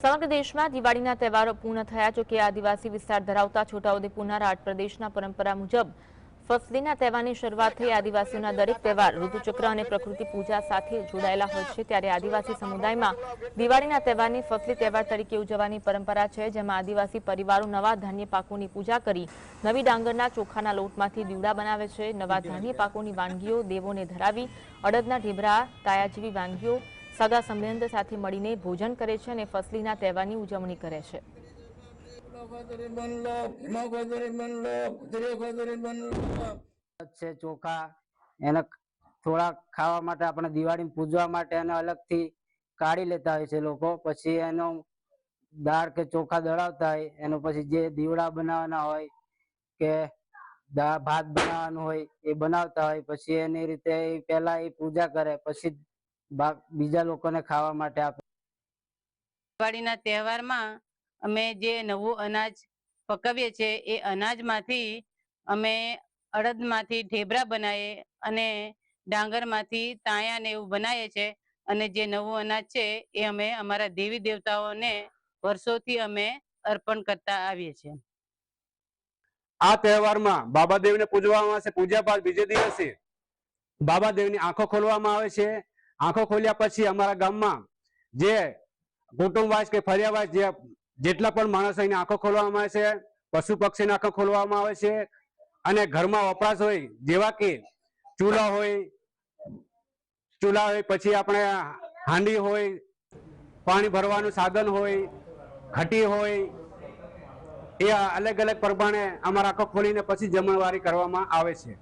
સમગ્ર દેશમાં દિવાળીના તહેવારો પૂર્ણ થયા, જો કે આદિવાસી વિસ્તાર ધરાવતા છોટાઉદેપુરના રાઠ પ્રદેશના પરંપરા મુજબ ફસલીના તહેવારની શરૂઆત થઈ। આદિવાસીઓના દરેક તહેવાર ઋતુચક્ર અને પ્રકૃતિ પૂજા સાથે જોડાયેલા હોય છે, ત્યારે આદિવાસી સમુદાયમાં દિવાળીના તહેવારની ફસલી તહેવાર તરીકે ઉજવવાની પરંપરા છે, જેમાં આદિવાસી પરિવારો નવા ધાન્ય પાકોની પૂજા કરી નવી ડાંગરના ચોખાના લોટમાંથી દીવડા બનાવે છે। નવા ધાન્ય પાકોની વાનગીઓ દેવોને ધરાવી અડદના ઢેબરા, તાયા જેવી વાનગીઓ સગા સંબંધ સાથે મળીને ભોજન કરે છે અને ફસલીના તહેવારની ઉજવણી કરે છે। ચોખા એને થોડા ખાવા માટે આપણે દિવાળી પૂજવા માટે એને અલગથી કાઢી લેતા હોય છે લોકો। પછી એનો દાળ કે ચોખા દળાવતા હોય, એનો પછી જે દીવડા બનાવવાના હોય કે ભાત બનાવવાનું હોય એ બનાવતા હોય। પછી એની રીતે પહેલા એ પૂજા કરે, પછી બીજા લોકોને ખાવા માટે આપે। દિવાળીના તહેવારમાં અમે જે નવું અનાજ પકવીએ છીએ એ અનાજમાંથી અમે અડદમાંથી ઢેબરા બનાવીએ અને ડાંગરમાંથી તાયા ને એવું બનાવીએ છીએ। અને જે નવું અનાજ છે એ અમે અમારા દેવી દેવતાઓને વર્ષોથી અમે અર્પણ કરતા આવીએ છીએ। આ તહેવારમાં બાબાદેવને પૂજવામાં આવે છે। પૂજા બાદ બીજે દિવસે બાબાદેવની આંખો ખોલવામાં આવે છે। આંખો ખોલ્યા પછી અમારા ગામમાં જે કુટુંબવાસ કે ફરિયાવાસ જેટલા પણ માણસો એની આંખો ખોલવામાં આવે છે। પશુ પક્ષીની આંખો ખોલવામાં આવે છે અને ઘરમાં વપરાશ હોય જેવા કે ચૂલા હોય, પછી આપણે હાંડી હોય, પાણી ભરવાનું સાધન હોય, ઘટી હોય, એ અલગ અલગ પ્રમાણે અમારા આંખો ખોલીને પછી જમણવારી કરવામાં આવે છે।